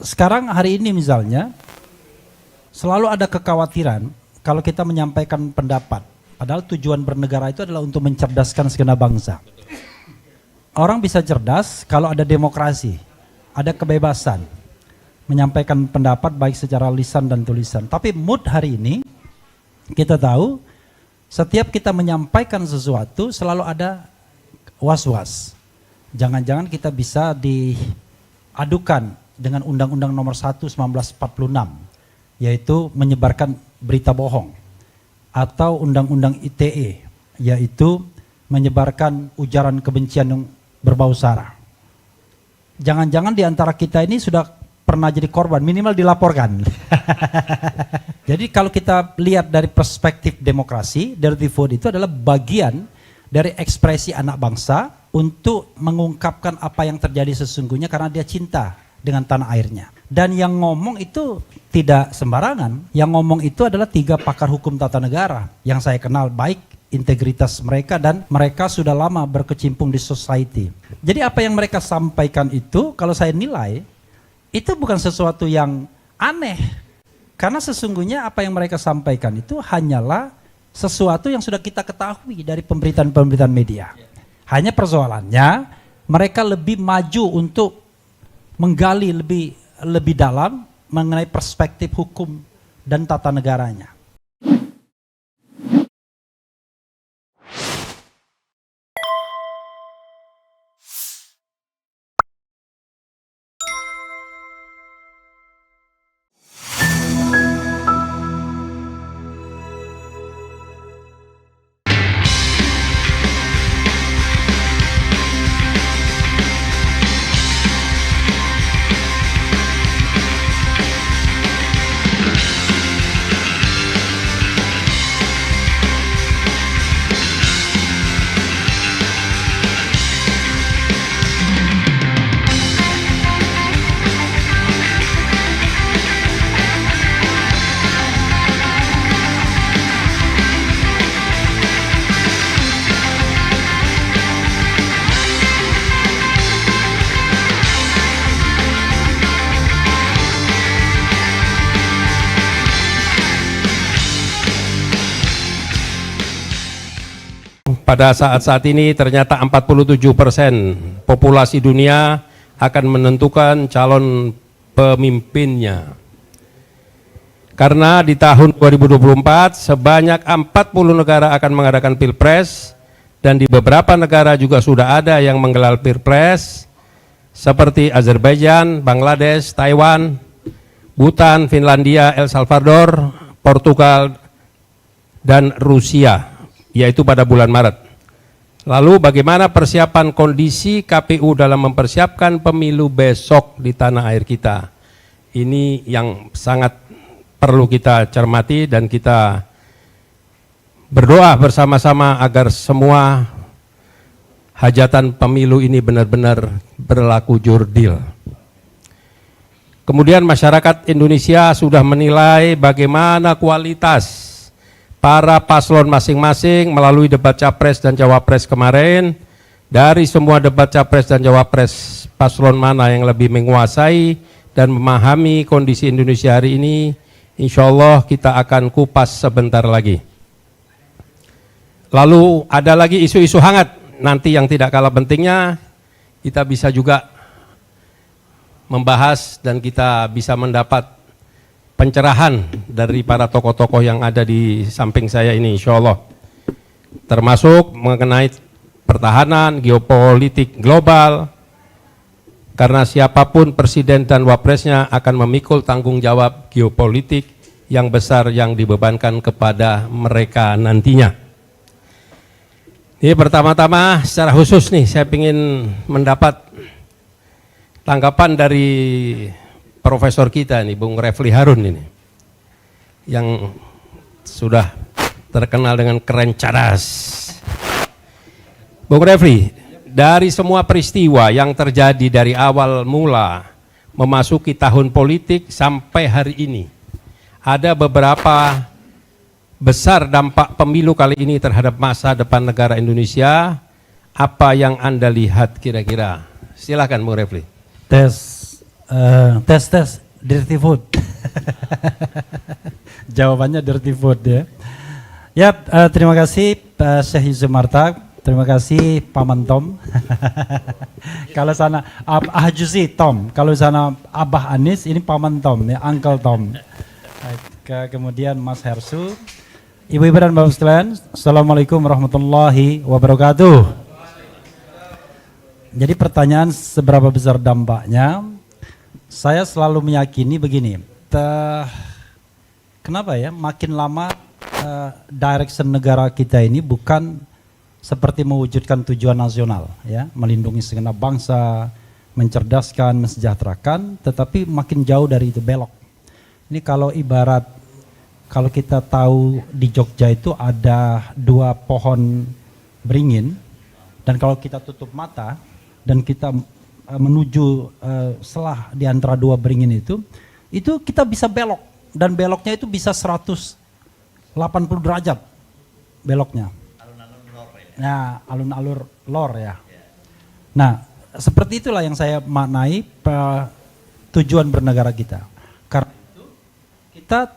sekarang hari ini misalnya selalu ada kekhawatiran kalau kita menyampaikan pendapat, padahal tujuan bernegara itu adalah untuk mencerdaskan segenap bangsa. Orang bisa cerdas kalau ada demokrasi, ada kebebasan menyampaikan pendapat baik secara lisan dan tulisan. Tapi mood hari ini kita tahu setiap kita menyampaikan sesuatu selalu ada was-was. Jangan-jangan kita bisa diadukan dengan Undang-Undang Nomor 1 1946, yaitu menyebarkan berita bohong, atau Undang-Undang ITE, yaitu menyebarkan ujaran kebencian yang berbau sara. Jangan-jangan di antara kita ini sudah pernah jadi korban, minimal dilaporkan. Jadi kalau kita lihat dari perspektif demokrasi, dirty vote itu adalah bagian dari ekspresi anak bangsa untuk mengungkapkan apa yang terjadi sesungguhnya karena dia cinta dengan tanah airnya. Dan yang ngomong itu tidak sembarangan. Yang ngomong itu adalah 3 pakar hukum tata negara yang saya kenal baik integritas mereka, dan mereka sudah lama berkecimpung di society. Jadi apa yang mereka sampaikan itu kalau saya nilai itu bukan sesuatu yang aneh. Karena sesungguhnya apa yang mereka sampaikan itu hanyalah sesuatu yang sudah kita ketahui dari pemberitaan-pemberitaan media. Hanya persoalannya mereka lebih maju untuk menggali lebih dalam mengenai perspektif hukum dan tata negaranya. Pada saat-saat ini ternyata 47% populasi dunia akan menentukan calon pemimpinnya. Karena di tahun 2024 sebanyak 40 negara akan mengadakan pilpres, dan di beberapa negara juga sudah ada yang menggelar pilpres seperti Azerbaijan, Bangladesh, Taiwan, Bhutan, Finlandia, El Salvador, Portugal, dan Rusia, yaitu pada bulan Maret. Lalu bagaimana persiapan kondisi KPU dalam mempersiapkan pemilu besok di tanah air kita? Ini yang sangat perlu kita cermati, dan kita berdoa bersama-sama agar semua hajatan pemilu ini benar-benar berlaku jurdil. Kemudian masyarakat Indonesia sudah menilai bagaimana kualitas para paslon masing-masing melalui debat capres dan cawapres kemarin. Dari semua debat capres dan cawapres, paslon mana yang lebih menguasai dan memahami kondisi Indonesia hari ini, insya Allah kita akan kupas sebentar lagi. Lalu ada lagi isu-isu hangat nanti yang tidak kalah pentingnya, kita bisa juga membahas dan kita bisa mendapat pencerahan dari para tokoh-tokoh yang ada di samping saya ini, insya Allah, termasuk mengenai pertahanan, geopolitik global, karena siapapun presiden dan wapresnya akan memikul tanggung jawab geopolitik yang besar yang dibebankan kepada mereka nantinya. Ini pertama-tama secara khusus nih saya ingin mendapat tanggapan dari profesor kita nih, Bung Refli Harun ini, yang sudah terkenal dengan keren cerdas. Bung Refli, dari semua peristiwa yang terjadi dari awal mula memasuki tahun politik sampai hari ini, ada beberapa besar dampak pemilu kali ini terhadap masa depan negara Indonesia. Apa yang Anda lihat kira-kira? Silakan Bung Refli. Tes. Tes dirty food. Jawabannya dirty food ya. Ya, terima kasih Syekh Yusuf Martak, terima kasih Paman Tom. Kalau sana Juzi Tom, kalau sana Abah Anis, ini Paman Tom ya, Uncle Tom. Kemudian Mas Hersu, Ibu-ibu dan Bapak sekalian, Assalamualaikum warahmatullahi wabarakatuh. Jadi pertanyaan seberapa besar dampaknya? Saya selalu meyakini begini, kenapa ya makin lama direction negara kita ini bukan seperti mewujudkan tujuan nasional, ya, melindungi segenap bangsa, mencerdaskan, mensejahterakan, tetapi makin jauh dari itu, belok. Ini kalau ibarat, kalau kita tahu di Jogja itu ada 2 pohon beringin, dan kalau kita tutup mata dan kita menuju selah di antara 2 beringin itu kita bisa belok, dan beloknya itu bisa 180 derajat beloknya. Alun-alun lor ya. Nah, alun-alun lor ya. Nah, seperti itulah yang saya maknai tujuan bernegara kita. Karena itu kita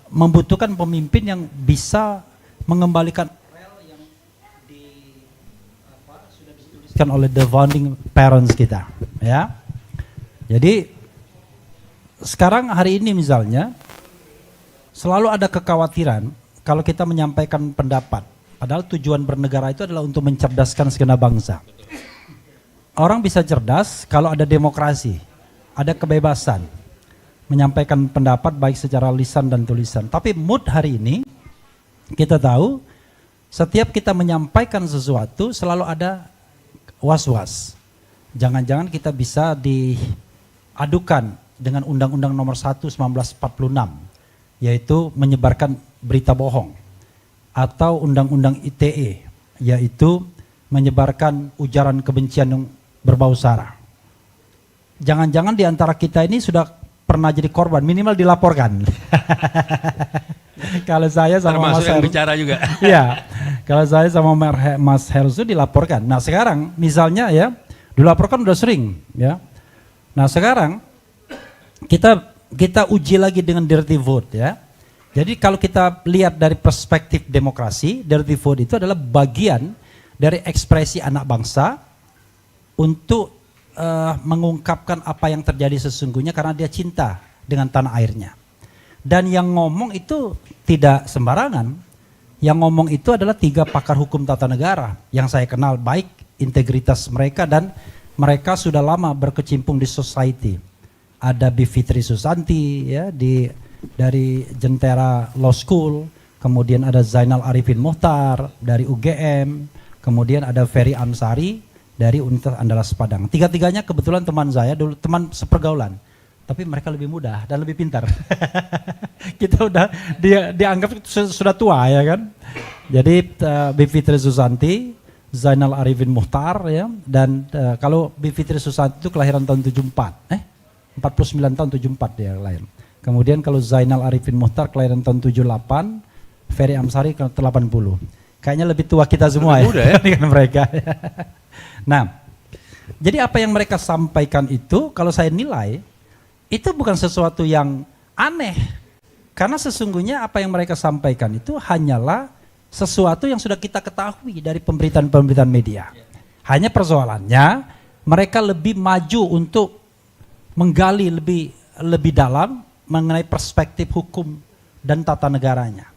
membutuhkan pemimpin yang bisa mengembalikan rel yang sudah dituliskan oleh the founding parents kita, ya. Jadi sekarang hari ini misalnya selalu ada kekhawatiran kalau kita menyampaikan pendapat, padahal tujuan bernegara itu adalah untuk mencerdaskan segenap bangsa. Orang bisa cerdas kalau ada demokrasi, ada kebebasan menyampaikan pendapat baik secara lisan dan tulisan. Tapi mood hari ini kita tahu setiap kita menyampaikan sesuatu selalu ada was-was. Jangan-jangan kita bisa diadukan dengan Undang-Undang Nomor 1 1946, yaitu menyebarkan berita bohong, atau Undang-Undang ITE, yaitu menyebarkan ujaran kebencian yang berbau sara. Jangan-jangan di antara kita ini sudah pernah jadi korban, minimal dilaporkan. Kalau saya sama Mas Hersu bicara juga. Iya, kalau saya sama Mas Hersu dilaporkan. Nah sekarang misalnya ya, dilaporkan udah sering ya. Nah sekarang kita uji lagi dengan dirty vote ya. Jadi kalau kita lihat dari perspektif demokrasi, dirty vote itu adalah bagian dari ekspresi anak bangsa untuk mengungkapkan apa yang terjadi sesungguhnya karena dia cinta dengan tanah airnya. Dan yang ngomong itu tidak sembarangan. Yang ngomong itu adalah 3 pakar hukum tata negara yang saya kenal baik integritas mereka, dan mereka sudah lama berkecimpung di society. Ada Bivitri Susanti ya dari Jentera Law School, kemudian ada Zainal Arifin Muhtar dari UGM, kemudian ada Ferry Ansari dari Universitas Andalas Padang. 3-tiganya kebetulan teman saya dulu, teman sepergaulan, tapi mereka lebih muda dan lebih pintar. Kita udah dianggap sudah tua ya kan. Jadi Bivitri Susanti, Zainal Arifin Muhtar ya, dan kalau Bivitri Susanti itu kelahiran tahun 49 tahun 74 dia lahir. Kemudian kalau Zainal Arifin Muhtar kelahiran tahun 78, Ferry Amsari tahun 80. Kayaknya lebih tua kita semua ya dengan mereka. Nah, jadi apa yang mereka sampaikan itu kalau saya nilai itu bukan sesuatu yang aneh. Karena sesungguhnya apa yang mereka sampaikan itu hanyalah sesuatu yang sudah kita ketahui dari pemberitaan-pemberitaan media. Hanya persoalannya mereka lebih maju untuk menggali lebih dalam mengenai perspektif hukum dan tata negaranya,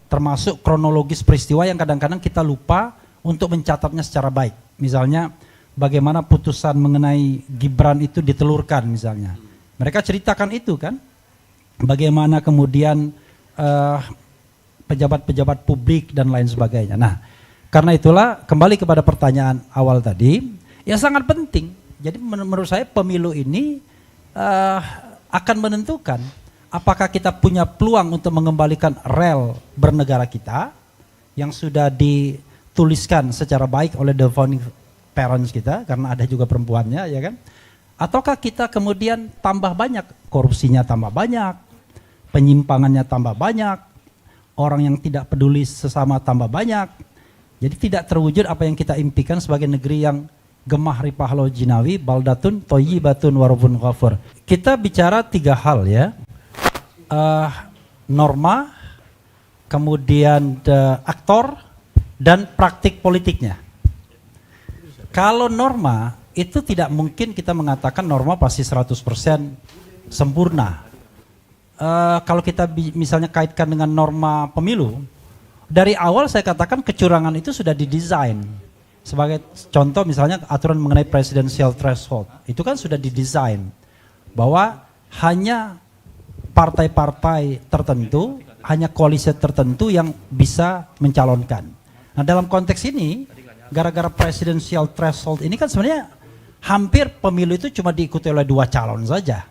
termasuk kronologis peristiwa yang kadang-kadang kita lupa untuk mencatatnya secara baik. Misalnya bagaimana putusan mengenai Gibran itu ditelurkan misalnya. Mereka ceritakan itu kan, bagaimana kemudian pejabat-pejabat publik dan lain sebagainya. Nah, karena itulah kembali kepada pertanyaan awal tadi, ya sangat penting. Jadi menurut saya pemilu ini akan menentukan apakah kita punya peluang untuk mengembalikan rel bernegara kita yang sudah dituliskan secara baik oleh the founding parents kita, karena ada juga perempuannya ya kan, ataukah kita kemudian tambah banyak, korupsinya tambah banyak, penyimpangannya tambah banyak, orang yang tidak peduli sesama tambah banyak, jadi tidak terwujud apa yang kita impikan sebagai negeri yang gemah ripahlo jinawi baldatun thayyibatun warabun ghafur. Kita bicara 3 hal ya. Norma, kemudian aktor dan praktik politiknya. Kalau norma itu tidak mungkin kita mengatakan norma pasti 100% sempurna. Kalau kita misalnya kaitkan dengan norma pemilu, dari awal saya katakan kecurangan itu sudah didesain. Sebagai contoh misalnya aturan mengenai presidential threshold, itu kan sudah didesain bahwa hanya partai-partai tertentu, hanya koalisi tertentu yang bisa mencalonkan. Nah dalam konteks ini, gara-gara presidential threshold ini kan sebenarnya hampir pemilu itu cuma diikuti oleh 2 calon saja.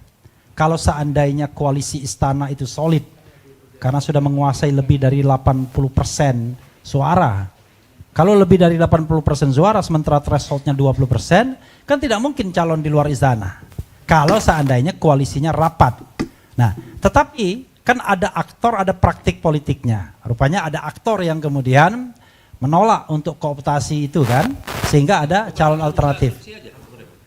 Kalau seandainya koalisi istana itu solid, karena sudah menguasai lebih dari 80% suara. Kalau lebih dari 80% suara sementara thresholdnya 20%, kan tidak mungkin calon di luar istana. Kalau seandainya koalisinya rapat. Nah, tetapi kan ada aktor, ada praktik politiknya. Rupanya ada aktor yang kemudian menolak untuk kooptasi itu kan, sehingga ada calon alternatif.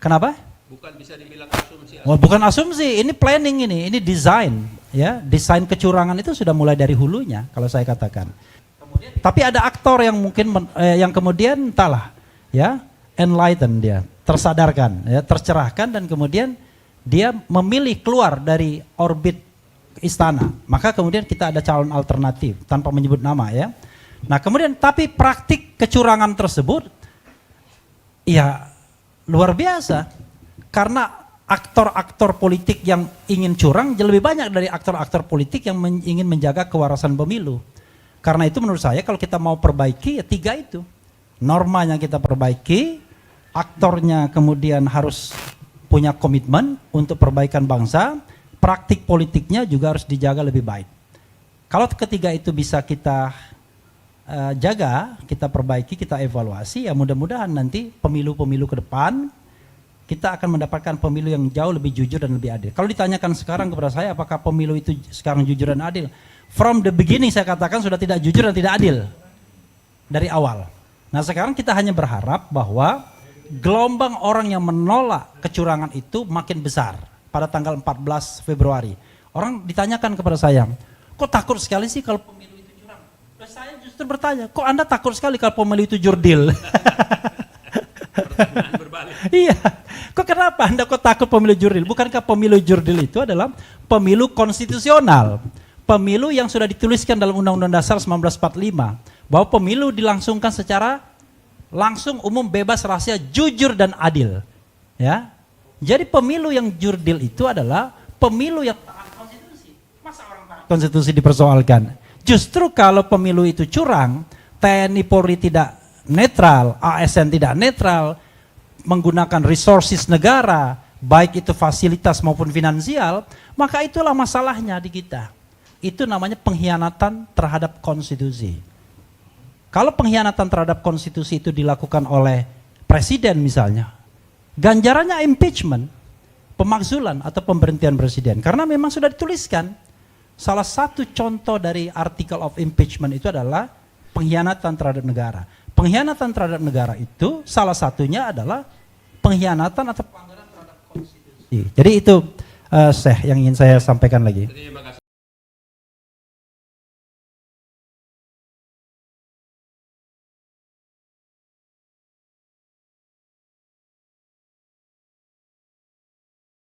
Kenapa? Bukan bisa dibilang asumsi. Oh, bukan asumsi, ini planning ini desain. Ya, desain kecurangan itu sudah mulai dari hulunya kalau saya katakan. Tapi ada aktor yang mungkin yang kemudian entahlah ya enlighten dia, tersadarkan, ya, tercerahkan dan kemudian dia memilih keluar dari orbit istana. Maka kemudian kita ada calon alternatif tanpa menyebut nama ya. Nah, kemudian tapi praktik kecurangan tersebut ya luar biasa karena aktor-aktor politik yang ingin curang lebih banyak dari aktor-aktor politik yang ingin menjaga kewarasan pemilu. Karena itu menurut saya kalau kita mau perbaiki ya 3 itu. Normanya kita perbaiki, aktornya kemudian harus punya komitmen untuk perbaikan bangsa, praktik politiknya juga harus dijaga lebih baik. Kalau ketiga itu bisa kita jaga, kita perbaiki, kita evaluasi, ya mudah-mudahan nanti pemilu-pemilu ke depan kita akan mendapatkan pemilu yang jauh lebih jujur dan lebih adil. Kalau ditanyakan sekarang kepada saya apakah pemilu itu sekarang jujur dan adil? From the beginning saya katakan sudah tidak jujur dan tidak adil dari awal. Nah sekarang kita hanya berharap bahwa gelombang orang yang menolak kecurangan itu makin besar pada tanggal 14 Februari. Orang ditanyakan kepada saya, kok takut sekali sih kalau pemilu itu curang? Nah, saya justru bertanya, kok Anda takut sekali kalau pemilu itu jurdil? Iya, kok kenapa Anda kok takut pemilu jurdil? Bukankah pemilu jurdil itu adalah pemilu konstitusional? Pemilu yang sudah dituliskan dalam Undang-Undang Dasar 1945 bahwa pemilu dilangsungkan secara langsung, umum, bebas, rahasia, jujur dan adil. Ya, jadi pemilu yang jurdil itu adalah pemilu yang taat konstitusi. Masa orang taat konstitusi dipersoalkan? Justru kalau pemilu itu curang, TNI Polri tidak netral, ASN tidak netral, menggunakan resources negara, baik itu fasilitas maupun finansial, maka itulah masalahnya di kita. Itu namanya pengkhianatan terhadap konstitusi. Kalau pengkhianatan terhadap konstitusi itu dilakukan oleh presiden misalnya, ganjarannya impeachment, pemakzulan atau pemberhentian presiden. Karena memang sudah dituliskan, salah satu contoh dari article of impeachment itu adalah pengkhianatan terhadap negara. Pengkhianatan terhadap negara itu salah satunya adalah pengkhianatan atau pelanggaran terhadap konstitusi. Jadi itu yang ingin saya sampaikan lagi.